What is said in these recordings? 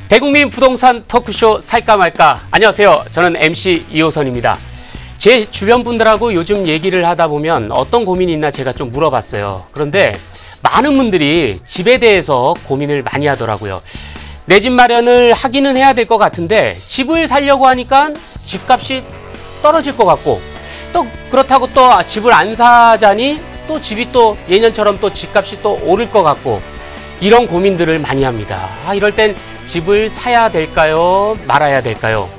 대국민 부동산 토크쇼 살까 말까. 안녕하세요. 저는 MC 이호선입니다. 제 주변 분들하고 요즘 얘기를 하다 보면 어떤 고민이 있나 제가 좀 물어봤어요. 그런데 많은 분들이 집에 대해서 고민을 많이 하더라고요. 내 집 마련을 하기는 해야 될 것 같은데 집을 살려고 하니까 집값이 떨어질 것 같고, 또 그렇다고 또 집을 안 사자니 또 집이 또 예년처럼 또 집값이 또 오를 것 같고, 이런 고민들을 많이 합니다. 이럴 땐 집을 사야 될까요? 말아야 될까요?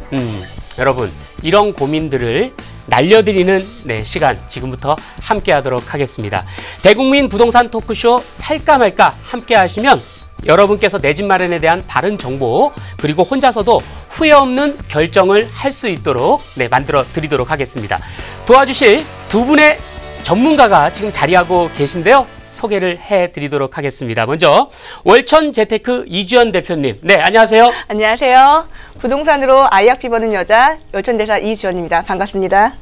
여러분, 이런 고민들을 날려드리는 시간 지금부터 함께 하도록 하겠습니다. 대국민 부동산 토크쇼 살까 말까 함께 하시면 여러분께서 내 집 마련에 대한 바른 정보, 그리고 혼자서도 후회 없는 결정을 할 수 있도록 만들어 드리도록 하겠습니다. 도와주실 두 분의 전문가가 지금 자리하고 계신데요. 소개를 해드리도록 하겠습니다. 먼저 월천 재테크 이주연 대표님. 네, 안녕하세요. 안녕하세요. 부동산으로 아이 학비 버는 여자 월천대사 이주연입니다. 반갑습니다.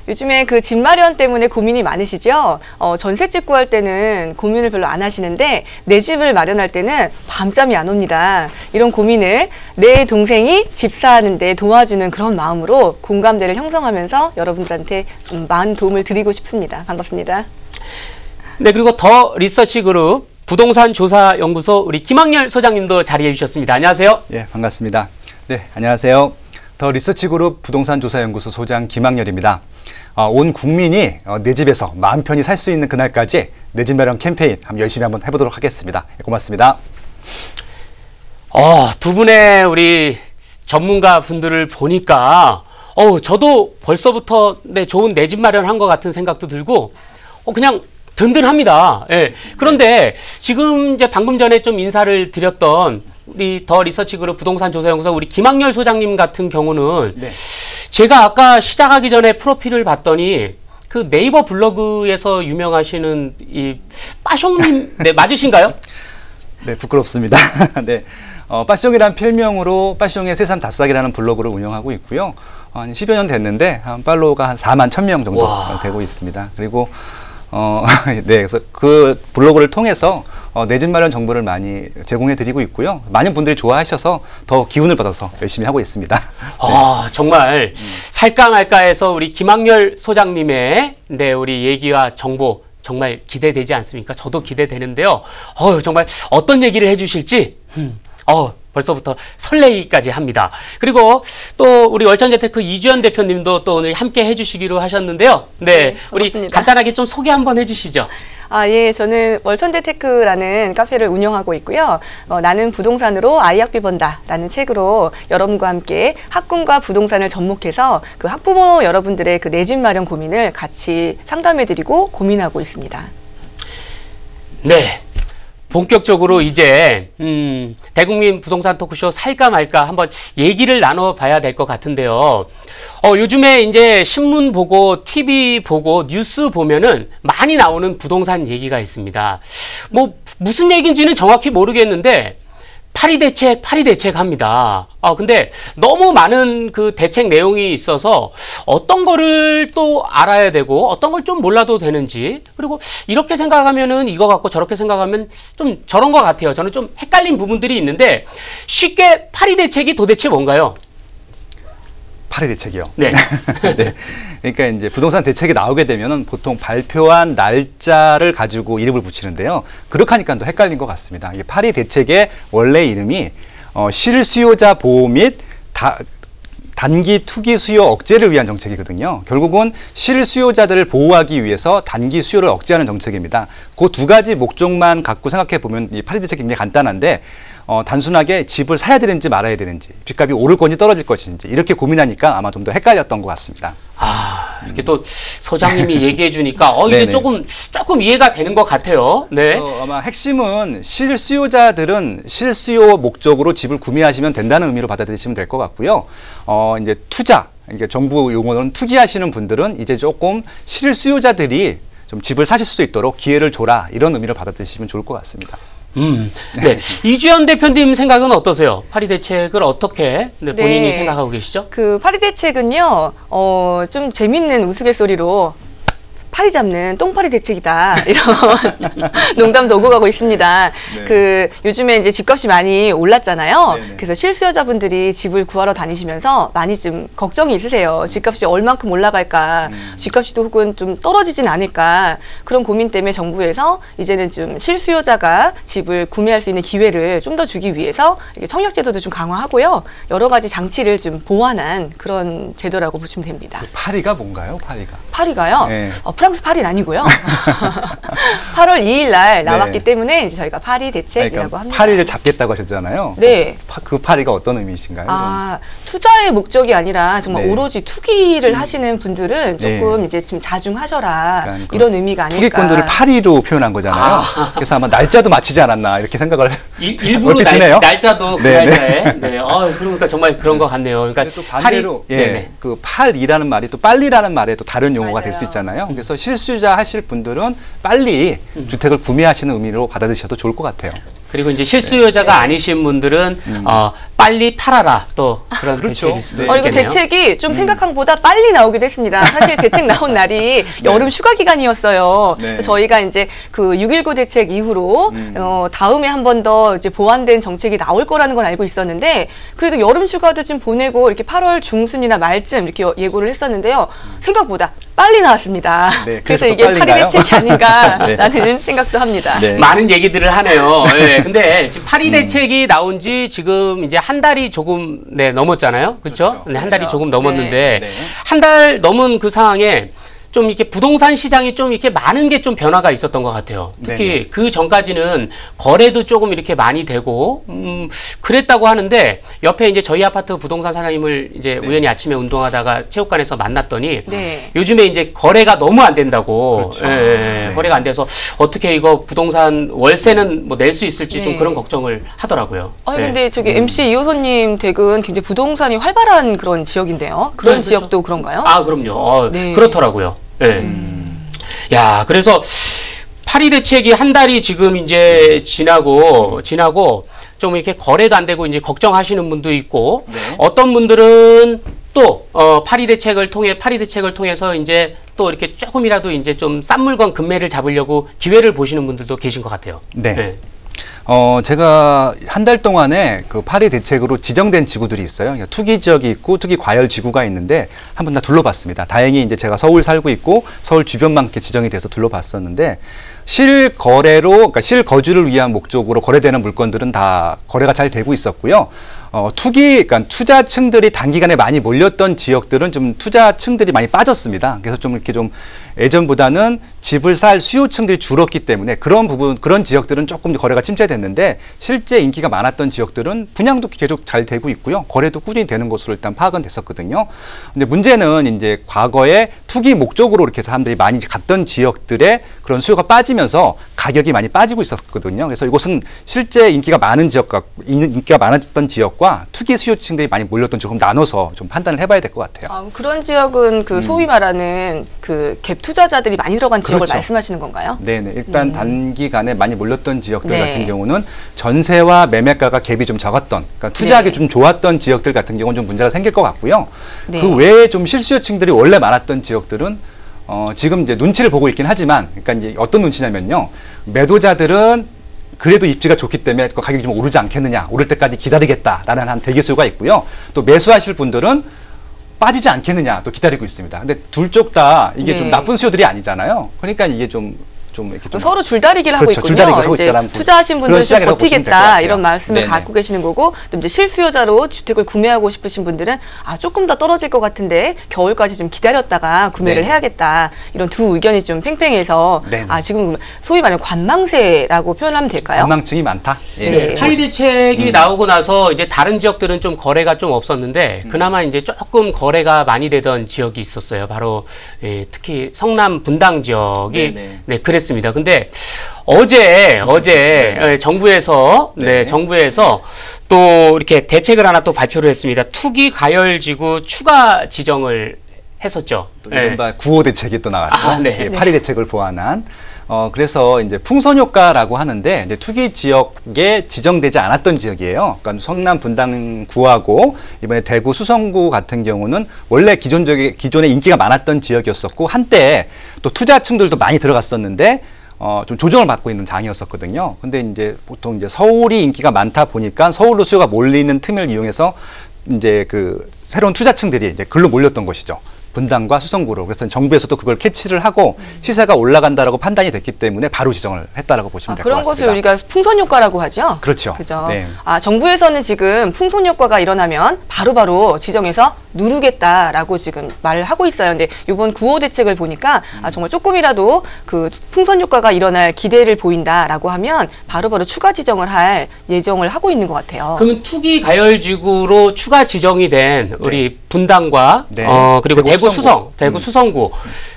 요즘에 그 집 마련 때문에 고민이 많으시죠? 전셋집 구할 때는 고민을 별로 안 하시는데 내 집을 마련할 때는 밤잠이 안 옵니다. 이런 고민을 내 동생이 집 사는데 도와주는 그런 마음으로 공감대를 형성하면서 여러분들한테 많은 도움을 드리고 싶습니다. 반갑습니다. 네, 그리고 더 리서치 그룹 부동산 조사 연구소 우리 김학렬 소장님도 자리해 주셨습니다. 안녕하세요. 예, 반갑습니다. 네, 안녕하세요. 더 리서치 그룹 부동산 조사 연구소 소장 김학렬입니다. 온 국민이 내 집에서 마음 편히 살 수 있는 그날까지 내 집 마련 캠페인 열심히 한번 해보도록 하겠습니다. 고맙습니다. 두 분의 우리 전문가 분들을 보니까 저도 벌써부터 좋은 내 집 마련한 것 같은 생각도 들고 그냥 든든합니다. 예. 그런데 지금 이제 방금 전에 좀 인사를 드렸던 우리 더 리서치 그룹 부동산 조사 연구소 우리 김학렬 소장님 같은 경우는 제가 아까 시작하기 전에 프로필을 봤더니 그 네이버 블로그에서 유명하시는 이 빠숑님 맞으신가요? 네, 부끄럽습니다. 네. 빠숑이라는 필명으로 빠숑의 새삼 답사기라는 블로그를 운영하고 있고요. 한 10여 년 됐는데 팔로워가 한 4만 1,000명 정도 되고 있습니다. 그리고 네, 그래서 그 블로그를 통해서 내 집 마련 정보를 많이 제공해 드리고 있고요. 많은 분들이 좋아하셔서 더 기운을 받아서 열심히 하고 있습니다. 정말 살까 말까해서 우리 김학렬 소장님의 우리 얘기와 정보 정말 기대되지 않습니까? 저도 기대되는데요. 정말 어떤 얘기를 해주실지 벌써부터 설레기까지 합니다. 그리고 또 우리 월천재테크 이주연 대표님도 또 오늘 함께 해주시기로 하셨는데요. 네, 우리 간단하게 좀 소개 한번 해주시죠. 예, 저는 월천재테크라는 카페를 운영하고 있고요. 나는 부동산으로 아이 학비 번다라는 책으로 여러분과 함께 학군과 부동산을 접목해서 그 학부모 여러분들의 그 내 집 마련 고민을 같이 상담해드리고 고민하고 있습니다. 네. 본격적으로 이제 대국민 부동산 토크쇼 살까 말까 한번 얘기를 나눠봐야 될 것 같은데요. 요즘에 이제 신문 보고 TV 보고 뉴스 보면은 많이 나오는 부동산 얘기가 있습니다. 뭐 무슨 얘기인지는 정확히 모르겠는데 파리 대책 합니다. 근데 너무 많은 그 대책 내용이 있어서 어떤 거를 또 알아야 되고 어떤 걸 좀 몰라도 되는지, 그리고 이렇게 생각하면은 이거 같고 저렇게 생각하면 좀 저런 것 같아요. 저는 좀 헷갈린 부분들이 있는데 쉽게 파리 대책이 도대체 뭔가요? 파리 대책이요. 네. 네. 그러니까 이제 부동산 대책이 나오게 되면은 보통 발표한 날짜를 가지고 이름을 붙이는데요. 그렇게 하니까 또 헷갈린 것 같습니다. 이게 파리 대책의 원래 이름이 실수요자 보호 및 단기 투기 수요 억제를 위한 정책이거든요. 결국은 실수요자들을 보호하기 위해서 단기 수요를 억제하는 정책입니다. 그 두 가지 목적만 갖고 생각해 보면 이 파리 대책이 굉장히 간단한데 단순하게 집을 사야 되는지 말아야 되는지, 집값이 오를 건지 떨어질 것인지 이렇게 고민하니까 아마 좀 더 헷갈렸던 것 같습니다. 이렇게 또 소장님이 얘기해 주니까 이제 조금 이해가 되는 것 같아요. 네. 아마 핵심은 실수요자들은 실수요 목적으로 집을 구매하시면 된다는 의미로 받아들이시면 될 것 같고요. 이제 투자, 이게 정부 용어로는 투기하시는 분들은 이제 조금 실수요자들이 좀 집을 사실 수 있도록 기회를 줘라, 이런 의미로 받아들이시면 좋을 것 같습니다. 네. 이주연 대표님 생각은 어떠세요? 파리 대책을 어떻게 본인이 생각하고 계시죠? 그 파리 대책은요, 좀 재밌는 우스갯소리로 파리 잡는 똥파리 대책이다 이런 농담도 오고 가고 있습니다. 네. 그 요즘에 이제 집값이 많이 올랐잖아요. 네네. 그래서 실수요자분들이 집을 구하러 다니시면서 많이 좀 걱정이 있으세요. 집값이 얼만큼 올라갈까, 집값이 또 혹은 좀 떨어지진 않을까, 그런 고민 때문에 정부에서 이제는 좀 실수요자가 집을 구매할 수 있는 기회를 좀 더 주기 위해서 이렇게 청약제도도 좀 강화하고요. 여러 가지 장치를 좀 보완한 그런 제도라고 보시면 됩니다. 파리가 뭔가요? 파리가? 파리가요? 네. 프랑스 파리는 아니고요. 8월 2일 날 나왔기 네. 때문에 이제 저희가 파리 대책이라고 그러니까 합니다. 파리를 잡겠다고 하셨잖아요. 네. 그 파리가 어떤 의미이신가요? 투자의 목적이 아니라 정말 네. 오로지 투기를 하시는 분들은 조금 네. 이제 좀 자중하셔라, 그러니까 이런 의미가 아닐까. 투기꾼들을 파리로 표현한 거잖아요. 그래서 아마 날짜도 맞히지 않았나 이렇게 생각을 일부러 얼핏 드네요. 날짜도 그 네, 날짜에. 네. 그러니까 정말 그런 것 같네요. 그러니까 근데 또 반대로 그 팔이라는 말이 또 빨리라는 말에 또 다른 용어가 될 수 맞아요. 있잖아요. 그래서 실수요자 하실 분들은 빨리 주택을 구매하시는 의미로 받아들이셔도 좋을 것 같아요. 그리고 이제 실수요자가 아니신 분들은 빨리 팔아라, 또 그런 그렇죠. 대책일 수도 네. 이거 있겠네요. 대책이 좀 생각한 것보다 빨리 나오기도 했습니다. 사실 대책 나온 날이 여름 휴가 기간이었어요. 네. 그래서 저희가 이제 그 6.19 대책 이후로 다음에 한 번 더 이제 보완된 정책이 나올 거라는 건 알고 있었는데, 그래도 여름 휴가도 좀 보내고 이렇게 8월 중순이나 말쯤 이렇게 예고를 했었는데요. 생각보다 빨리 나왔습니다. 네, 그래서 그래서 이게 또 파리 빨리인가요? 대책이 아닌가라는 네. 생각도 합니다. 네. 많은 얘기들을 하네요. 네, 근데 지금 파리 대책이 나온 지 지금 이제 한 달이 조금 넘었잖아요. 그렇죠? 네, 한 달이 그렇죠. 조금 넘었는데 네. 한 달 넘은 그 상황에 좀 이렇게 부동산 시장이 좀 이렇게 많은 게 좀 변화가 있었던 것 같아요. 특히 네네. 그 전까지는 거래도 조금 이렇게 많이 되고 그랬다고 하는데, 옆에 이제 저희 아파트 부동산 사장님을 이제 우연히 아침에 운동하다가 체육관에서 만났더니 네. 요즘에 이제 거래가 너무 안 된다고. 그렇죠. 네. 거래가 안 돼서 어떻게 이거 부동산 월세는 뭐 낼 수 있을지 좀 네. 그런 걱정을 하더라고요. 아니 네. 근데 저기 MC 이호선님 댁은 굉장히 부동산이 활발한 그런 지역인데요. 그런 네, 그렇죠. 지역도 그런가요? 그럼요. 네. 그렇더라고요. 네. 야, 그래서 파리 대책이 한 달이 지금 이제 지나고 좀 이렇게 거래도 안 되고 이제 걱정하시는 분도 있고, 네. 어떤 분들은 또 파리 대책을 통해서 이제 또 이렇게 조금이라도 이제 좀 싼 물건 금매를 잡으려고 기회를 보시는 분들도 계신 것 같아요. 네. 제가 한 달 동안에 그 파리 대책으로 지정된 지구들이 있어요. 그러니까 투기 지역이 있고 투기 과열 지구가 있는데 한번 다 둘러봤습니다. 다행히 이제 제가 서울 살고 있고 서울 주변만 이렇게 지정이 돼서 둘러봤었는데, 실거래로, 그러니까 실거주를 위한 목적으로 거래되는 물건들은 다 거래가 잘 되고 있었고요. 그러니까 투자층들이 단기간에 많이 몰렸던 지역들은 좀 투자층들이 많이 빠졌습니다. 그래서 좀 이렇게 좀 예전보다는 집을 살 수요층들이 줄었기 때문에 그런 지역들은 조금 거래가 침체됐는데, 실제 인기가 많았던 지역들은 분양도 계속 잘 되고 있고요. 거래도 꾸준히 되는 것으로 일단 파악은 됐었거든요. 근데 문제는 이제 과거에 투기 목적으로 이렇게 사람들이 많이 갔던 지역들의 그런 수요가 빠지면서 가격이 많이 빠지고 있었거든요. 그래서 이곳은 실제 인기가 많았던 지역과 투기 수요층들이 많이 몰렸던 지역을 나눠서 좀 판단을 해봐야 될 것 같아요. 그런 지역은 그 소위 말하는 그 갭 투자자들이 많이 들어간 지역을 그렇죠. 말씀하시는 건가요? 네네. 일단 단기간에 많이 몰렸던 지역들 네. 같은 경우는 전세와 매매가가 갭이 좀 적었던, 그러니까 투자하기 네. 좀 좋았던 지역들 같은 경우는 좀 문제가 생길 것 같고요. 네. 그 외에 좀 실수요층들이 원래 많았던 지역들은 지금 이제 눈치를 보고 있긴 하지만, 그러니까 이제 어떤 눈치냐면요. 매도자들은 그래도 입지가 좋기 때문에 그 가격이 좀 오르지 않겠느냐, 오를 때까지 기다리겠다라는 한 대기수가 있고요. 또 매수하실 분들은 빠지지 않겠느냐 또 기다리고 있습니다. 근데 둘 쪽 다 이게 네. 좀 나쁜 수요들이 아니잖아요. 그러니까 이게 좀 이렇게 좀 서로 줄다리기를 하고 그렇죠. 있군요. 줄다리기를 하고 이제 있다라는 투자하신 그런 분들은 좀 시장이라고 보시면 될것 버티겠다 같아요. 이런 말씀을 네네. 갖고 계시는 거고, 또 이제 실수요자로 주택을 구매하고 싶으신 분들은 조금 더 떨어질 것 같은데 겨울까지 좀 기다렸다가 구매를 네. 해야겠다, 이런 두 의견이 좀 팽팽해서 네네. 지금 소위 말하는 관망세라고 표현하면 될까요? 관망증이 많다. 예. 네. 파리 대책이 나오고 나서 이제 다른 지역들은 좀 거래가 좀 없었는데, 그나마 이제 조금 거래가 많이 되던 지역이 있었어요. 바로 특히 성남 분당 지역이 네네. 그랬습니다. 근데 어제 정부에서 네. 정부에서 또 이렇게 대책을 하나 또 발표를 했습니다. 투기 과열 지구 추가 지정을 했었죠. 또 이른바 9호 대책이 또 나왔죠. 아, 네. 예, 파리 대책을 보완한. 그래서 이제 풍선 효과라고 하는데 이제 투기 지역에 지정되지 않았던 지역이에요. 그러니까 성남 분당구하고 이번에 대구 수성구 같은 경우는 원래 기존에 인기가 많았던 지역이었었고 한때 또 투자층들도 많이 들어갔었는데 좀 조정을 받고 있는 장이었었거든요. 근데 이제 보통 이제 서울이 인기가 많다 보니까 서울로 수요가 몰리는 틈을 이용해서 이제 그 새로운 투자층들이 이제 글로 몰렸던 것이죠. 분당과 수성구로. 그래서 정부에서도 그걸 캐치를 하고 시세가 올라간다라고 판단이 됐기 때문에 바로 지정을 했다라고 보시면 될 것 같습니다. 그런 것을 우리가 풍선 효과라고 하죠. 그렇죠. 그죠. 네. 정부에서는 지금 풍선 효과가 일어나면 바로바로 지정해서 누르겠다라고 지금 말을 하고 있어요. 근데 이번 9호 대책을 보니까 정말 조금이라도 그 풍선 효과가 일어날 기대를 보인다라고 하면 바로바로 추가 지정을 할 예정을 하고 있는 것 같아요. 그러면 투기 가열지구로 추가 지정이 된 우리 분당과 네. 그리고 대구 수성구. 대구 수성구.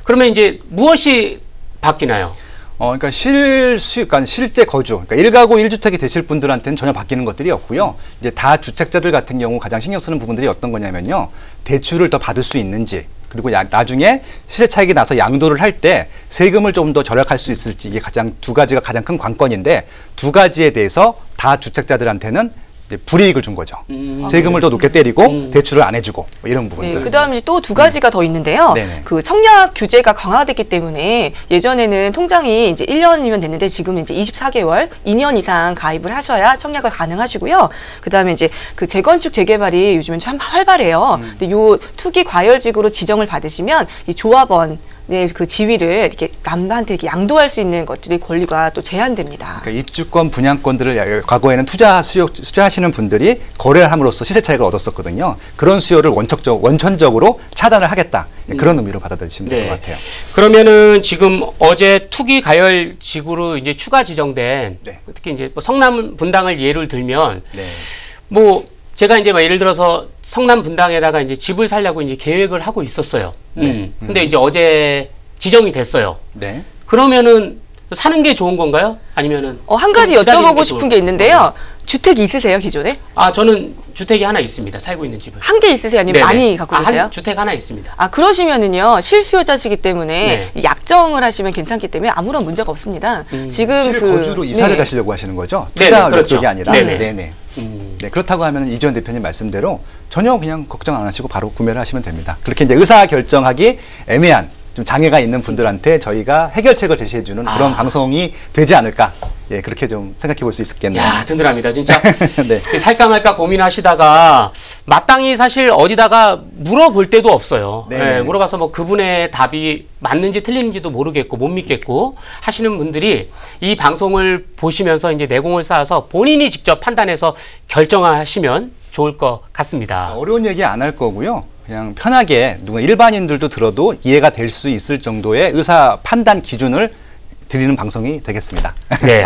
그러면 이제 무엇이 바뀌나요? 그러니까 실제 거주, 그러니까 1가구 1주택이 되실 분들한테는 전혀 바뀌는 것들이 없고요. 이제 다주택자들 같은 경우 가장 신경 쓰는 부분들이 어떤 거냐면요. 대출을 더 받을 수 있는지, 그리고 나중에 시세 차익이 나서 양도를 할 때 세금을 좀 더 절약할 수 있을지, 이게 두 가지가 가장 큰 관건인데 두 가지에 대해서 다주택자들한테는 이제 불이익을 준 거죠. 세금을 더 높게 때리고 대출을 안 해주고 뭐 이런 부분들. 네, 그다음에 또 두 가지가 더 있는데요. 네네. 그 청약 규제가 강화됐기 때문에 예전에는 통장이 이제 1년이면 됐는데 지금은 이제 24개월, 2년 이상 가입을 하셔야 청약을 가능하시고요. 그다음에 이제 그 재건축 재개발이 요즘엔 참 활발해요. 근데 요 투기 과열지구로 지정을 받으시면 이 조합원 그 지위를 이렇게 남한테 이렇게 양도할 수 있는 것들이 권리가 또 제한됩니다. 그러니까 입주권, 분양권들을 과거에는 투자하시는 분들이 거래를 함으로써 시세 차익을 얻었었거든요. 그런 수요를 원천적으로 차단을 하겠다. 그런 의미로 받아들이시면 될 것 같아요. 그러면은 지금 어제 투기 가열 지구로 이제 추가 지정된 네. 특히 이제 뭐 성남 분당을 예를 들면 네. 뭐 제가 이제 막 예를 들어서 성남 분당에다가 이제 집을 살려고 이제 계획을 하고 있었어요. 근데 이제 어제 지정이 됐어요. 네. 그러면은 사는 게 좋은 건가요? 아니면은 한 가지 여쭤보고 싶은 게 있는데요. 주택이 있으세요, 기존에? 저는 주택이 하나 있습니다. 살고 있는 집은. 한 개 있으세요? 아니면 네네. 많이 갖고 계세요? 주택 하나 있습니다. 그러시면은요, 실수요자시기 때문에 네. 약정을 하시면 괜찮기 때문에 아무런 문제가 없습니다. 지금 실거주로 이사를 네. 가시려고 하시는 거죠? 네네, 투자 그렇죠. 목적이 아니라. 네네. 네네. 네, 그렇다고 하면 이지원 대표님 말씀대로 전혀 그냥 걱정 안 하시고 바로 구매를 하시면 됩니다. 그렇게 이제 의사 결정하기 애매한 좀 장애가 있는 분들한테 저희가 해결책을 제시해주는 그런 방송이 되지 않을까. 예, 그렇게 좀 생각해 볼 수 있겠네요. 야, 든든합니다. 진짜. 네. 살까 말까 고민하시다가 마땅히 사실 어디다가 물어볼 데도 없어요. 네네. 예, 물어봐서 뭐 그분의 답이 맞는지 틀리는지도 모르겠고 못 믿겠고 하시는 분들이 이 방송을 보시면서 이제 내공을 쌓아서 본인이 직접 판단해서 결정하시면 좋을 것 같습니다. 어려운 얘기 안 할 거고요. 그냥 편하게 일반인들도 들어도 이해가 될 수 있을 정도의 의사 판단 기준을 드리는 방송이 되겠습니다. 네.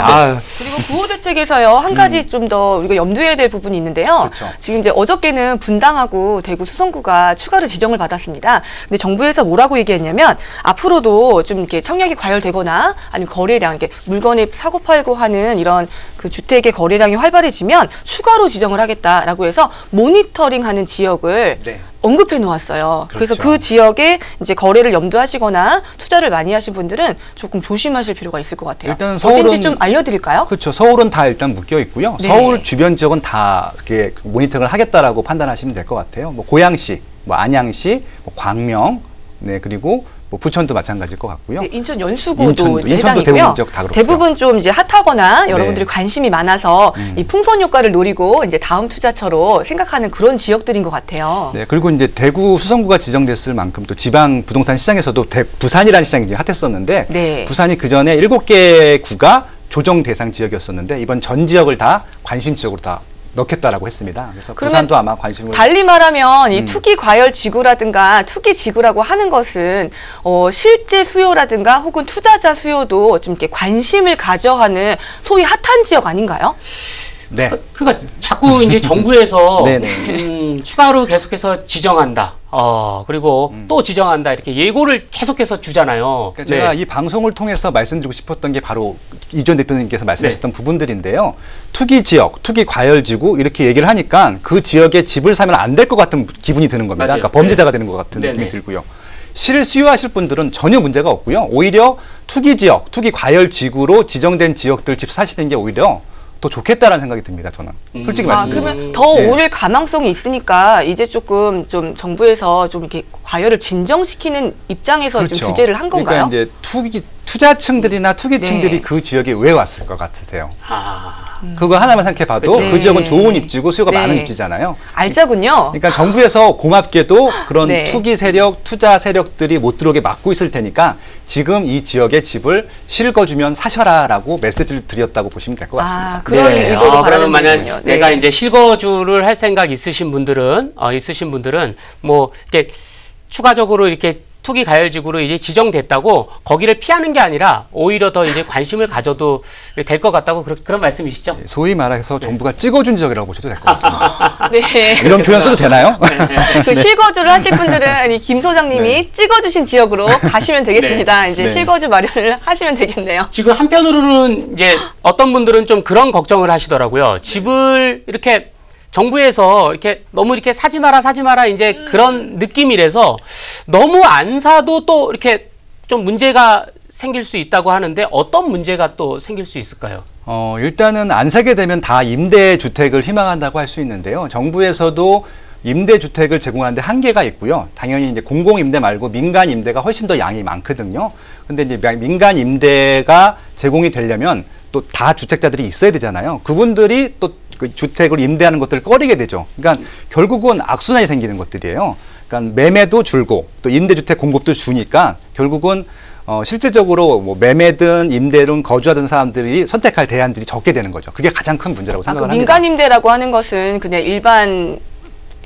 그리고 구호 대책에서요, 한 가지 좀 더 우리가 염두해야 될 부분이 있는데요. 그렇죠. 지금 이제 어저께는 분당하고 대구 수성구가 추가로 지정을 받았습니다. 근데 정부에서 뭐라고 얘기했냐면 앞으로도 좀 이렇게 청약이 과열되거나 아니면 거래량, 이렇게 물건이 사고 팔고 하는 이런 그 주택의 거래량이 활발해지면 추가로 지정을 하겠다라고 해서 모니터링하는 지역을 네. 언급해 놓았어요. 그래서 그렇죠. 그 지역에 이제 거래를 염두하시거나 투자를 많이 하신 분들은 조금 조심하실 필요가 있을 것 같아요. 일단 어딘지 좀 알려드릴까요? 그렇죠. 서울은 다 일단 묶여 있고요. 네. 서울 주변 지역은 다 이렇게 모니터링을 하겠다라고 판단하시면 될 것 같아요. 뭐 고양시, 뭐 안양시, 뭐 광명, 네, 그리고 뭐 부천도 마찬가지일 것 같고요. 네, 인천 연수구도 인천도 이제 대부분 해당이고요. 지역 다 그렇고요. 대부분 좀 이제 핫하거나 네. 여러분들이 관심이 많아서 이 풍선 효과를 노리고 이제 다음 투자처로 생각하는 그런 지역들인 것 같아요. 네, 그리고 이제 대구 수성구가 지정됐을 만큼 또 지방 부동산 시장에서도 부산이라는 시장이 핫했었는데 네. 부산이 그 전에 7개 구가 조정 대상 지역이었었는데 이번 전 지역을 다 관심 지역으로 다 넣겠다라고 했습니다. 그래서 부산도 아마 관심을 달리 말하면 이 투기 과열 지구라든가 투기 지구라고 하는 것은 실제 수요라든가 혹은 투자자 수요도 좀 이렇게 관심을 가져하는 소위 핫한 지역 아닌가요? 네. 그러니까 자꾸 이제 정부에서 네네. 추가로 계속해서 지정한다. 그리고 또 지정한다. 이렇게 예고를 계속해서 주잖아요. 그러니까 제가 이 방송을 통해서 말씀드리고 싶었던 게 바로 이전 대표님께서 말씀하셨던 부분들인데요. 투기 지역, 투기 과열지구 이렇게 얘기를 하니까 그 지역에 집을 사면 안 될 것 같은 기분이 드는 겁니다. 맞아요. 그러니까 범죄자가 되는 것 같은 네네. 느낌이 들고요. 실을 수요하실 분들은 전혀 문제가 없고요. 오히려 투기 지역, 투기 과열 지구로 지정된 지역들 집 사시는 게 오히려 더 좋겠다라는 생각이 듭니다. 저는 솔직히 말씀드리면. 그러면 더 오를 가망성이 있으니까 이제 조금 좀 정부에서 좀 이렇게 과열을 진정시키는 입장에서 그렇죠. 좀 규제를 한 건가요? 그러니까 이제 투자층들이나 투기층들이 네. 그 지역에 왜 왔을 것 같으세요? 아, 그거 하나만 생각해봐도 네. 그 지역은 좋은 입지고 수요가 네. 많은 입지잖아요. 알짜군요. 그러니까 정부에서 고맙게도 그런 네. 투기 세력, 투자 세력들이 못 들어오게 막고 있을 테니까 지금 이 지역의 집을 실거주면 사셔라라고 메시지를 드렸다고 보시면 될 것 같습니다. 아, 그런 의도로 그러면 바라는 만약 거군요. 내가 이제 실거주를 할 생각 있으신 분들은 뭐 이렇게 추가적으로 이렇게 투기 가열지구로 이제 지정됐다고 거기를 피하는 게 아니라 오히려 더 이제 관심을 가져도 될 것 같다고 그런 말씀이시죠? 소위 말해서 정부가 찍어준 지역이라고 보셔도 될 것 같습니다. 네. 이런 표현 써도 되나요? 그 실거주를 하실 분들은 이 김 소장님이 네. 찍어주신 지역으로 가시면 되겠습니다. 이제 네. 실거주 마련을 하시면 되겠네요. 지금 한편으로는 이제 어떤 분들은 좀 그런 걱정을 하시더라고요. 집을 이렇게 정부에서 이렇게 너무 이렇게 사지 마라 이제 그런 느낌이라서 너무 안 사도 또 이렇게 좀 문제가 생길 수 있다고 하는데 어떤 문제가 또 생길 수 있을까요? 일단은 안 사게 되면 다 임대주택을 희망한다고 할 수 있는데요. 정부에서도 임대주택을 제공하는데 한계가 있고요. 당연히 이제 공공임대 말고 민간임대가 훨씬 더 양이 많거든요. 근데 이제 민간임대가 제공이 되려면 또 다 주택자들이 있어야 되잖아요. 그분들이 또 그 주택을 임대하는 것들을 꺼리게 되죠. 그러니까 결국은 악순환이 생기는 것들이에요. 그러니까 매매도 줄고 또 임대주택 공급도 주니까 결국은 실질적으로 뭐 매매든 임대든 거주하던 사람들이 선택할 대안들이 적게 되는 거죠. 그게 가장 큰 문제라고 생각을 합니다. 민간임대라고 하는 것은 그냥 일반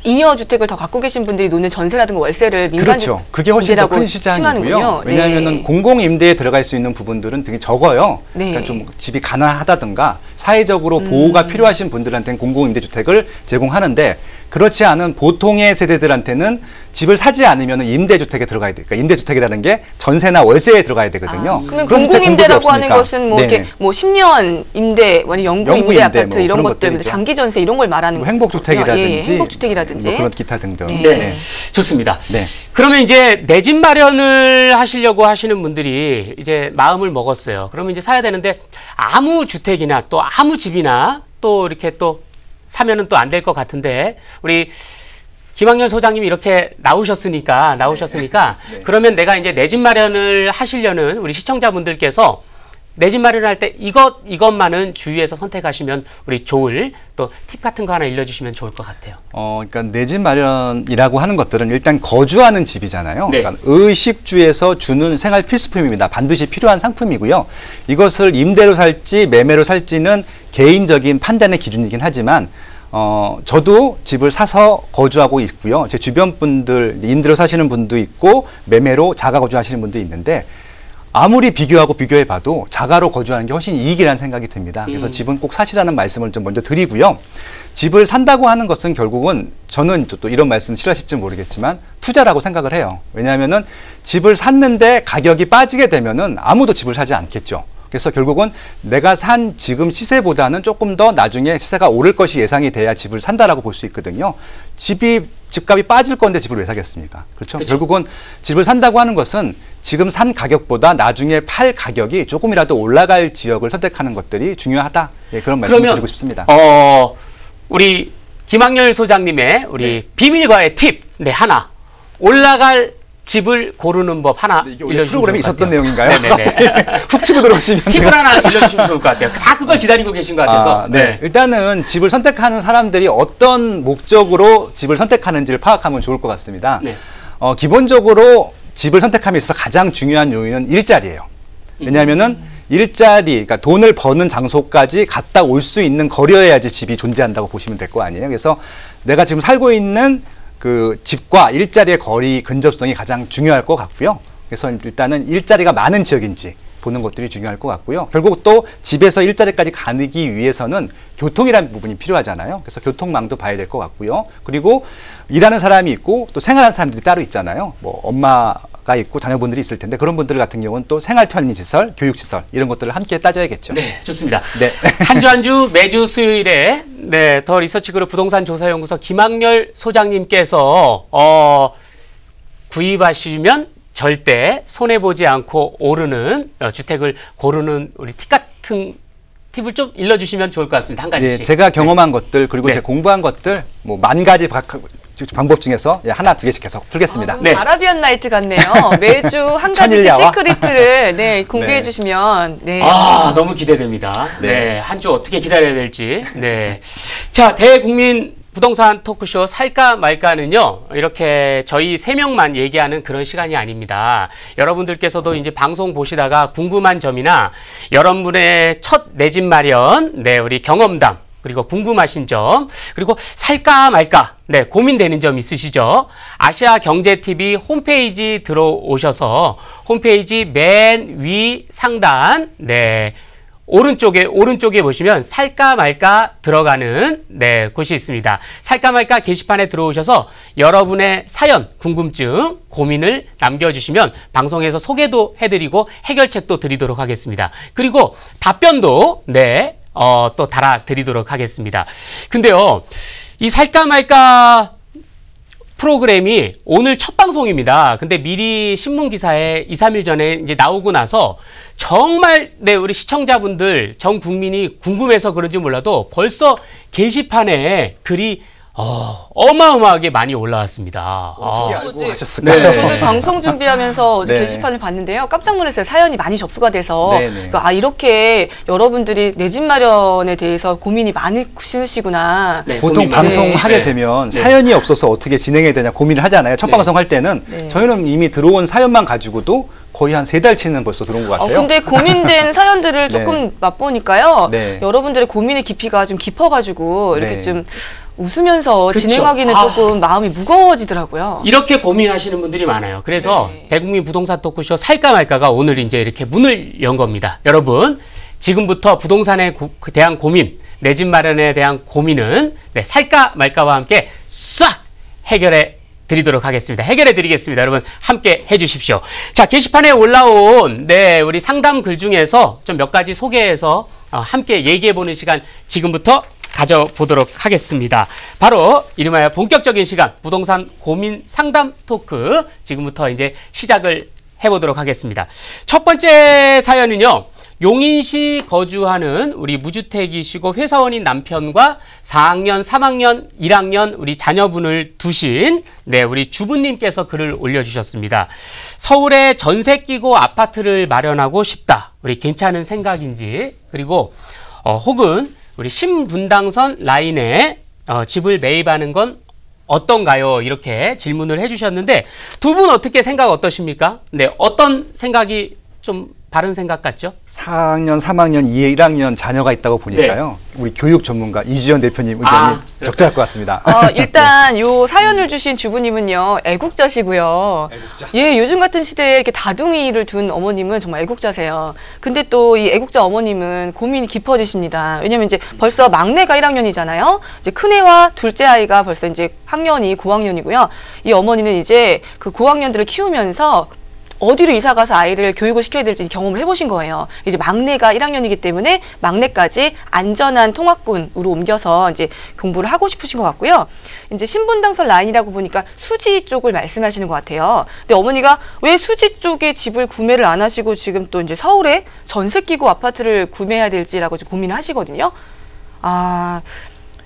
잉여 주택을 더 갖고 계신 분들이 놓는 전세라든가 월세를 민간 그렇죠. 그게 훨씬 더 큰 시장이고요. 왜냐하면은 네. 공공임대에 들어갈 수 있는 부분들은 되게 적어요. 네. 그러니까 좀 집이 가난하다든가 사회적으로 보호가 필요하신 분들한테는 공공임대주택을 제공하는데 그렇지 않은 보통의 세대들한테는 집을 사지 않으면 임대주택에 들어가야 돼요. 그러니까 임대주택이라는 게 전세나 월세에 들어가야 되거든요. 그러면 그런 주택 공급이 공공임대라고 하는 없으니까. 것은 뭐 이렇게 뭐 10년 임대, 영구 영구 임대 임대 아파트 뭐 이런 그런 것들, 것들이죠. 장기 전세 이런 걸 말하는 뭐 거군요. 행복주택이라든지, 행복주택이라든지 뭐 그런 기타 등등. 네. 좋습니다. 네. 그러면 이제 내 집 마련을 하시려고 하시는 분들이 이제 마음을 먹었어요. 그러면 이제 사야 되는데 아무 주택이나 또 아무 집이나 또 이렇게 또 사면은 또 안 될 것 같은데 우리 김학렬 소장님이 이렇게 나오셨으니까 네. 그러면 내가 이제 내 집 마련을 하시려는 우리 시청자분들께서 내 집 마련할 때 이것만은 주의해서 선택하시면 우리 좋을 또 팁 같은 거 하나 알려주시면 좋을 것 같아요. 그러니까 내 집 마련이라고 하는 것들은 일단 거주하는 집이잖아요. 네. 그러니까 의식주에서 주는 생활 필수품입니다. 반드시 필요한 상품이고요. 이것을 임대로 살지 매매로 살지는 개인적인 판단의 기준이긴 하지만 저도 집을 사서 거주하고 있고요. 제 주변 분들, 임대로 사시는 분도 있고 매매로 자가 거주하시는 분도 있는데 아무리 비교해봐도 자가로 거주하는 게 훨씬 이익이라는 생각이 듭니다. 그래서 집은 꼭 사시라는 말씀을 좀 먼저 드리고요. 집을 산다고 하는 것은 결국은 저는 또 이런 말씀 싫어하실지 모르겠지만 투자라고 생각을 해요. 왜냐하면은 집을 샀는데 가격이 빠지게 되면은 아무도 집을 사지 않겠죠. 그래서 결국은 내가 산 지금 시세보다는 조금 더 나중에 시세가 오를 것이 예상이 돼야 집을 산다라고 볼 수 있거든요. 집값이 빠질 건데 집을 왜 사겠습니까? 그렇죠? 결국은 집을 산다고 하는 것은 지금 산 가격보다 나중에 팔 가격이 조금이라도 올라갈 지역을 선택하는 것들이 중요하다. 예, 그런 말씀을 드리고 싶습니다. 우리 김학렬 소장님의 우리 비밀과의 팁, 하나. 올라갈 집을 고르는 법 하나 이게 원래 알려주시면 프로그램에 있었던 같아요. 내용인가요? 네네네. 훅 치고 들어오시면 팁을 하나 알려주시면 좋을 것 같아요. 다 그걸 기다리고 계신 것 같아서. 네. 일단은 집을 선택하는 사람들이 어떤 목적으로 집을 선택하는지를 파악하면 좋을 것 같습니다. 네. 기본적으로 집을 선택함에 있어서 가장 중요한 요인은 일자리예요. 왜냐하면은 일자리, 그러니까 돈을 버는 장소까지 갔다 올 수 있는 거리여야지 집이 존재한다고 보시면 될 거 아니에요. 그래서 내가 지금 살고 있는 그 집과 일자리의 거리 근접성이 가장 중요할 것 같고요. 그래서 일단은 일자리가 많은 지역인지 보는 것들이 중요할 것 같고요. 결국 또 집에서 일자리까지 가기 위해서는 교통이라는 부분이 필요하잖아요. 그래서 교통망도 봐야 될 것 같고요. 그리고 일하는 사람이 있고 또 생활하는 사람들이 따로 있잖아요. 뭐 엄마가 있고 자녀분들이 있을 텐데 그런 분들 같은 경우는 또 생활 편의시설, 교육시설 이런 것들을 함께 따져야겠죠. 네, 좋습니다. 네. 한 주 한 주 매주 수요일에 더 리서치그룹 부동산 조사연구소 김학렬 소장님께서 구입하시면 절대 손해보지 않고 오르는 주택을 고르는 우리 팁 같은 팁을 좀 일러주시면 좋을 것 같습니다. 한 가지씩. 네, 제가 경험한 것들 그리고 네. 제가 공부한 것들 뭐 10,000가지 방법 중에서 하나, 두 개씩 계속 풀겠습니다. 네. 아라비안 나이트 같네요. 매주 한 가지씩 천일야와? 시크릿을 네, 공개해 네. 주시면 네. 너무 기대됩니다. 네. 네, 한 주 어떻게 기다려야 될지. 네. 자, 대국민 부동산 토크쇼 살까 말까는요, 이렇게 저희 3명만 얘기하는 그런 시간이 아닙니다. 여러분들께서도 이제 방송 보시다가 궁금한 점이나 여러분의 첫 내 집 마련, 네, 우리 경험담, 그리고 궁금하신 점, 그리고 살까 말까, 네, 고민되는 점 있으시죠? 아시아경제TV 홈페이지 들어오셔서 홈페이지 맨 위 상단, 네, 오른쪽에 보시면 살까 말까 들어가는 네, 곳이 있습니다. 살까 말까 게시판에 들어오셔서 여러분의 사연, 궁금증, 고민을 남겨주시면 방송에서 소개도 해드리고 해결책도 드리도록 하겠습니다. 그리고 답변도 네, 또 달아드리도록 하겠습니다. 근데요, 이 살까 말까 프로그램이 오늘 첫 방송입니다. 근데 미리 신문 기사에 2, 3일 전에 이제 나오고 나서 정말 네, 우리 시청자분들 전 국민이 궁금해서 그런지 몰라도 벌써 게시판에 글이 어마어마하게 많이 올라왔습니다. 어떻게 알고 하셨을까요? 네. 저도 방송 준비하면서 어제 네. 게시판을 봤는데요. 깜짝 놀랐어요. 사연이 많이 접수가 돼서 네, 네. 이렇게 여러분들이 내 집 마련에 대해서 고민이 많으시구나. 네, 보통 고민 방송하게 네. 되면 네. 사연이 없어서 어떻게 진행해야 되냐 고민을 하잖아요. 첫 네. 방송 할 때는 네. 저희는 이미 들어온 사연만 가지고도 거의 한 3달치는 벌써 들어온 것 같아요. 근데 고민된 사연들을 네. 조금 맛보니까요. 네. 여러분들의 고민의 깊이가 좀 깊어가지고 이렇게 네. 좀 웃으면서 그쵸. 진행하기는 조금 마음이 무거워지더라고요. 이렇게 고민하시는 분들이 많아요. 그래서 네. 대국민 부동산 토크쇼 살까 말까가 오늘 이제 이렇게 문을 연 겁니다. 여러분, 지금부터 부동산에 대한 고민, 내 집 마련에 대한 고민은 네, 살까 말까와 함께 싹 해결해 드리도록 하겠습니다. 해결해 드리겠습니다. 여러분 함께 해 주십시오. 자, 게시판에 올라온 네, 우리 상담 글 중에서 좀 몇 가지 소개해서 함께 얘기해 보는 시간 지금부터 가져보도록 하겠습니다. 바로 이름하여 본격적인 시간 부동산 고민 상담 토크 지금부터 이제 시작을 해보도록 하겠습니다. 첫 번째 사연은요. 용인시 거주하는 우리 무주택이시고 회사원인 남편과 4학년, 3학년, 1학년 우리 자녀분을 두신 네, 우리 주부님께서 글을 올려주셨습니다. 서울에 전세 끼고 아파트를 마련하고 싶다. 우리 괜찮은 생각인지 그리고 혹은 우리 신분당선 라인에 집을 매입하는 건 어떤가요? 이렇게 질문을 해주셨는데 두 분 어떻게 생각 어떠십니까? 네, 어떤 생각이 좀 바른 생각 같죠? 4학년, 3학년, 1학년 자녀가 있다고 보니까요. 우리 교육 전문가 이주연 대표님 의견이 적절할 것 같습니다. 일단 요 사연을 주신 주부님은요. 애국자시고요. 애국자. 예, 요즘 같은 시대에 이렇게 다둥이를 둔 어머님은 정말 애국자세요. 근데 또 이 애국자 어머님은 고민이 깊어지십니다. 왜냐면 이제 벌써 막내가 1학년이잖아요. 이제 큰애와 둘째 아이가 벌써 이제 학년이 고학년이고요. 이 어머니는 이제 그 고학년들을 키우면서 어디로 이사 가서 아이를 교육을 시켜야 될지 경험을 해보신 거예요. 이제 막내가 1학년이기 때문에 막내까지 안전한 통학군으로 옮겨서 이제 공부를 하고 싶으신 것 같고요. 이제 신분당선 라인이라고 보니까 수지 쪽을 말씀하시는 것 같아요. 근데 어머니가 왜 수지 쪽에 집을 구매를 안 하시고 지금 또 이제 서울에 전세 끼고 아파트를 구매해야 될지라고 좀 고민을 하시거든요.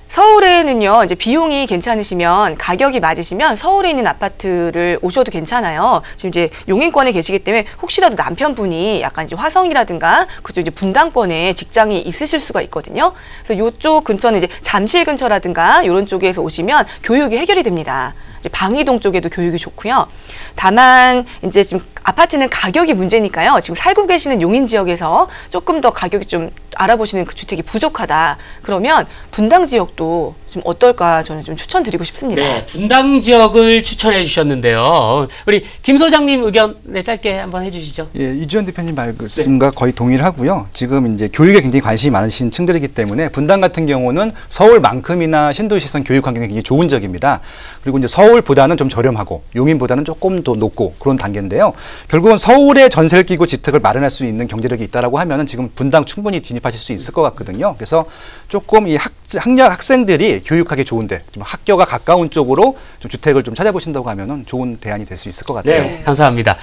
서울에는요, 이제 비용이 괜찮으시면, 가격이 맞으시면 서울에 있는 아파트를 오셔도 괜찮아요. 지금 이제 용인권에 계시기 때문에 혹시라도 남편분이 약간 이제 화성이라든가 그쪽 이제 분당권에 직장이 있으실 수가 있거든요. 그래서 이쪽 근처는 이제 잠실 근처라든가 이런 쪽에서 오시면 교육이 해결이 됩니다. 이제 방이동 쪽에도 교육이 좋고요. 다만 이제 지금 아파트는 가격이 문제니까요. 지금 살고 계시는 용인 지역에서 조금 더 가격이 좀 알아보시는 그 주택이 부족하다. 그러면 분당 지역도 좀 어떨까 저는 좀 추천드리고 싶습니다. 네, 분당 지역을 추천해 주셨는데요. 우리 김 소장님 의견 네, 짧게 한번 해주시죠. 예, 이주연 대표님 말씀과 거의 동의를 하고요. 지금 이제 교육에 굉장히 관심이 많으신 층들이기 때문에 분당 같은 경우는 서울만큼이나 신도시에선 교육 환경이 굉장히 좋은 지역입니다. 그리고 이제 서울보다는 좀 저렴하고 용인보다는 조금 더 높고 그런 단계인데요. 결국은 서울에 전세를 끼고 주택을 마련할 수 있는 경제력이 있다라고 하면은 지금 분당 충분히 진입하실 수 있을 것 같거든요. 그래서 조금 이 학생 학생들이 교육하기 좋은데 좀 학교가 가까운 쪽으로 좀 주택을 좀 찾아보신다고 하면은 좋은 대안이 될 수 있을 것 같아요. 네, 감사합니다.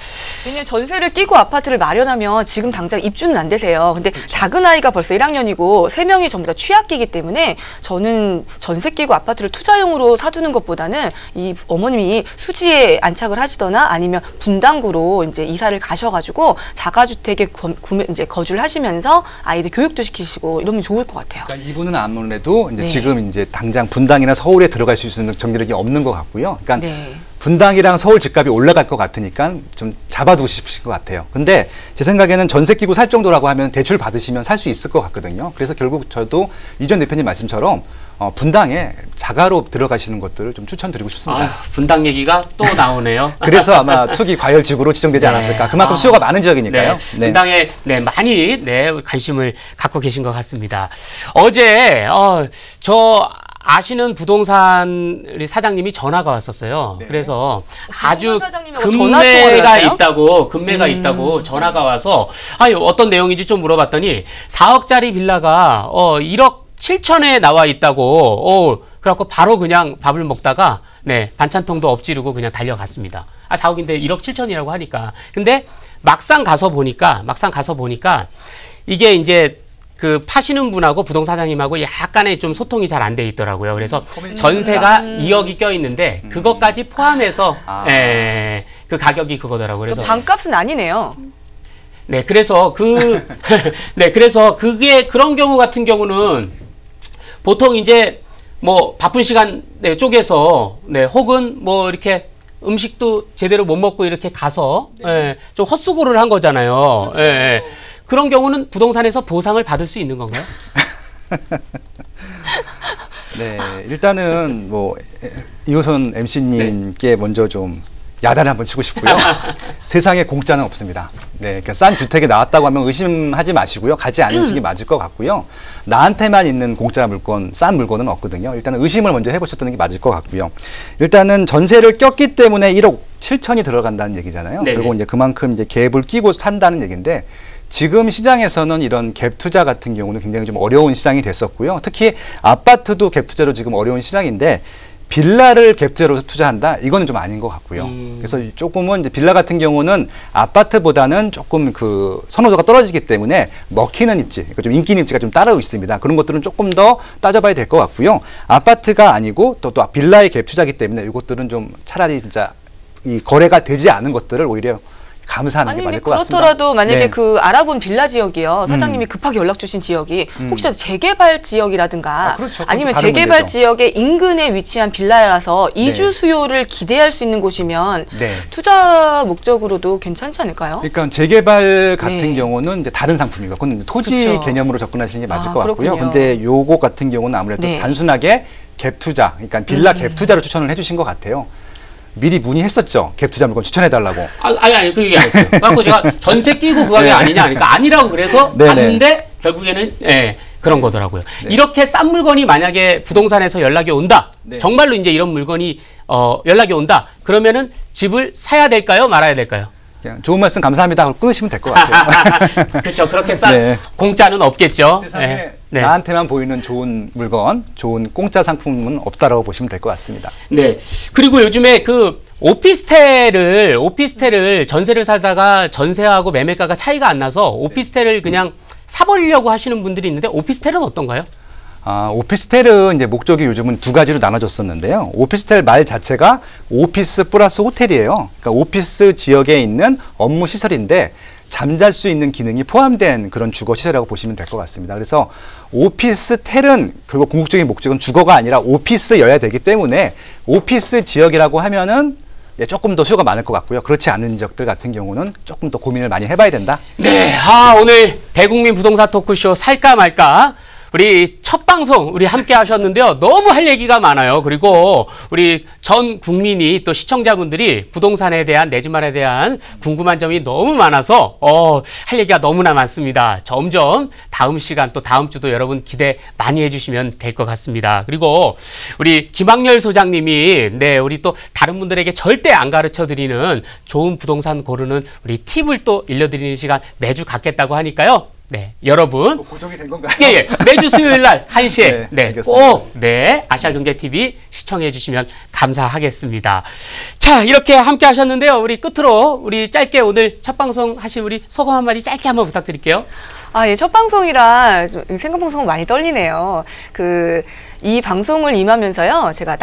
왜냐면 전세를 끼고 아파트를 마련하면 지금 당장 입주는 안 되세요. 근데 작은 아이가 벌써 1학년이고 3명이 전부 다 취학기이기 때문에 저는 전세 끼고 아파트를 투자용으로 사두는 것보다는 이 어머님이 수지에 안착을 하시거나 아니면 분당구로 이제 이사를 가셔가지고 자가주택에 이제 거주를 하시면서 아이들 교육도 시키시고 이러면 좋을 것 같아요. 그러니까 이분은 아무래도 이제 네. 지금 이제 당장 분당이나 서울에 들어갈 수 있는 경제력이 없는 것 같고요. 그러니까 네. 분당이랑 서울 집값이 올라갈 것 같으니까 좀 잡아두고 싶으신 것 같아요. 근데 제 생각에는 전세 끼고 살 정도라고 하면 대출 받으시면 살 수 있을 것 같거든요. 그래서 결국 저도 이전 대표님 말씀처럼 분당에 자가로 들어가시는 것들을 좀 추천드리고 싶습니다. 분당 얘기가 또 나오네요. 그래서 아마 투기 과열지구로 지정되지 네. 않았을까. 그만큼 수요가 많은 지역이니까요. 네. 분당에 많이 관심을 갖고 계신 것 같습니다. 어제 저 아시는 부동산 우리 사장님이 전화가 왔었어요. 네. 그래서 아주 사장님하고 전화 통화를 금매가 하세요? 있다고 전화가 와서 어떤 내용인지 좀 물어봤더니 4억짜리 빌라가 1억 7천에 나와 있다고 그래갖고 바로 그냥 밥을 먹다가 반찬통도 엎지르고 그냥 달려갔습니다. 4억인데 1억 7천이라고 하니까. 근데 막상 가서 보니까 이게 이제 그 파시는 분하고 부동산사장님하고 약간의 좀 소통이 잘 안 돼 있더라고요. 그래서 전세가 2억이 껴 있는데 그것까지 포함해서 그 가격이 그거더라고요. 그래서 반값은 아니네요. 네, 그래서 그래서 그게 그런 경우 같은 경우는 보통 이제 뭐 바쁜 시간 쪼개서 혹은 뭐 이렇게 음식도 제대로 못 먹고 이렇게 가서 좀 헛수고를 한 거잖아요. 그렇죠. 그런 경우는 부동산에서 보상을 받을 수 있는 건가요? 네, 일단은 뭐 이호선 MC님께 먼저 좀 야단을 한번 치고 싶고요. 세상에 공짜는 없습니다. 네, 그러니까 싼 주택에 나왔다고 하면 의심하지 마시고요. 가지 않으시기 맞을 것 같고요. 나한테만 있는 공짜 물건, 싼 물건은 없거든요. 일단은 의심을 먼저 해보셨다는 게 맞을 것 같고요. 일단은 전세를 꼈기 때문에 1억 7천이 들어간다는 얘기잖아요. 네네. 그리고 이제 그만큼 이제 갭을 끼고 산다는 얘기인데 지금 시장에서는 이런 갭 투자 같은 경우는 굉장히 좀 어려운 시장이 됐었고요. 특히 아파트도 갭 투자로 지금 어려운 시장인데 빌라를 갭 투자로 투자한다? 이거는 좀 아닌 것 같고요. 그래서 조금은 이제 빌라 같은 경우는 아파트보다는 조금 그 선호도가 떨어지기 때문에 먹히는 입지, 그러니까 좀 인기 입지가 좀 따르고 있습니다. 그런 것들은 조금 더 따져봐야 될 것 같고요. 아파트가 아니고 또 빌라의 갭 투자기 때문에 이것들은 좀 차라리 진짜 이 거래가 되지 않은 것들을 오히려 감사하는 게 맞을 것 같습니다. 그렇더라도 만약에 그 알아본 빌라 지역이요. 사장님이 급하게 연락 주신 지역이 혹시라도 재개발 지역이라든가 그렇죠. 아니면 다른 재개발 문제죠. 지역의 인근에 위치한 빌라라서 이주 수요를 기대할 수 있는 곳이면 네. 투자 목적으로도 괜찮지 않을까요? 그러니까 재개발 같은 네. 경우는 이제 다른 상품이고 그건 토지 그쵸. 개념으로 접근하시는 게 맞을 것 같고요. 그렇군요. 근데 요거 같은 경우는 아무래도 네. 단순하게 갭 투자, 그러니까 빌라 갭 투자를 추천을 해주신 것 같아요. 미리 문의했었죠. 갭 투자 물건 추천해달라고. 아니, 그 얘기 안 했어요. 그래서 제가 전세 끼고 그 가격 아니냐 하니까 아니라고 그래서 네네. 봤는데 결국에는 그런 거더라고요. 이렇게 싼 물건이 만약에 부동산에서 연락이 온다. 네. 정말로 이제 이런 물건이 연락이 온다. 그러면은 집을 사야 될까요? 말아야 될까요? 그냥 좋은 말씀 감사합니다 하고 끊으시면 될 것 같아요. 그렇죠. 그렇게 싼 네. 공짜는 없겠죠. 세상에 네. 나한테만 보이는 좋은 물건, 좋은 공짜 상품은 없다라고 보시면 될 것 같습니다. 네. 그리고 요즘에 그 오피스텔을 전세를 살다가 전세하고 매매가가 차이가 안 나서 오피스텔을 그냥 사버리려고 하시는 분들이 있는데 오피스텔은 어떤가요? 오피스텔은 이제 목적이 요즘은 두 가지로 나눠졌었는데요. 오피스텔 말 자체가 오피스 플러스 호텔이에요. 그러니까 오피스 지역에 있는 업무 시설인데 잠잘 수 있는 기능이 포함된 그런 주거 시설이라고 보시면 될 것 같습니다. 그래서 오피스텔은 결국 궁극적인 목적은 주거가 아니라 오피스여야 되기 때문에 오피스 지역이라고 하면은 조금 더 수요가 많을 것 같고요. 그렇지 않은 지역들 같은 경우는 조금 더 고민을 많이 해봐야 된다. 네, 오늘 대국민 부동산 토크쇼 살까 말까 우리 첫 방송 우리 함께 하셨는데요. 너무 할 얘기가 많아요. 그리고 우리 전 국민이 또 시청자분들이 부동산에 대한 내 집만에 대한 궁금한 점이 너무 많아서 할 얘기가 너무나 많습니다. 점점 다음 시간 또 다음 주도 여러분 기대 많이 해주시면 될 것 같습니다. 그리고 우리 김학렬 소장님이 우리 또 다른 분들에게 절대 안 가르쳐 드리는 좋은 부동산 고르는 우리 팁을 또 일러드리는 시간 매주 갖겠다고 하니까요. 네, 여러분. 고정이 된 건가요? 예, 예. 매주 수요일 날 1시에 네, 꼭 아시아경제TV 시청해 주시면 감사하겠습니다. 자, 이렇게 함께 하셨는데요. 우리 끝으로 우리 짧게 오늘 첫 방송 하신 우리 소감 한마디 짧게 한번 부탁드릴게요. 아, 예, 첫 방송이라 생각 방송은 많이 떨리네요. 이 방송을 임하면서요, 제가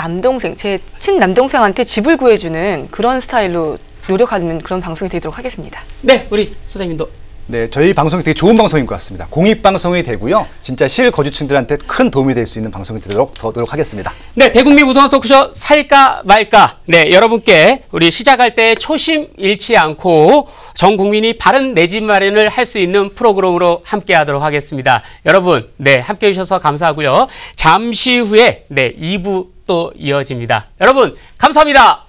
제 친남동생한테 집을 구해주는 그런 스타일로 노력하는 그런 방송이 되도록 하겠습니다. 네, 우리 소장님도. 네, 저희 방송이 되게 좋은 방송인 것 같습니다. 공익방송이 되고요. 진짜 실거주층들한테 큰 도움이 될 수 있는 방송이 되도록 더 노력하겠습니다. 네, 대국민 무성 토크쇼 살까 말까. 네, 여러분께 우리 시작할 때 초심 잃지 않고 전 국민이 바른 내 집 마련을 할 수 있는 프로그램으로 함께 하도록 하겠습니다. 여러분, 네, 함께 해주셔서 감사하고요. 잠시 후에 2부 또 이어집니다. 여러분, 감사합니다.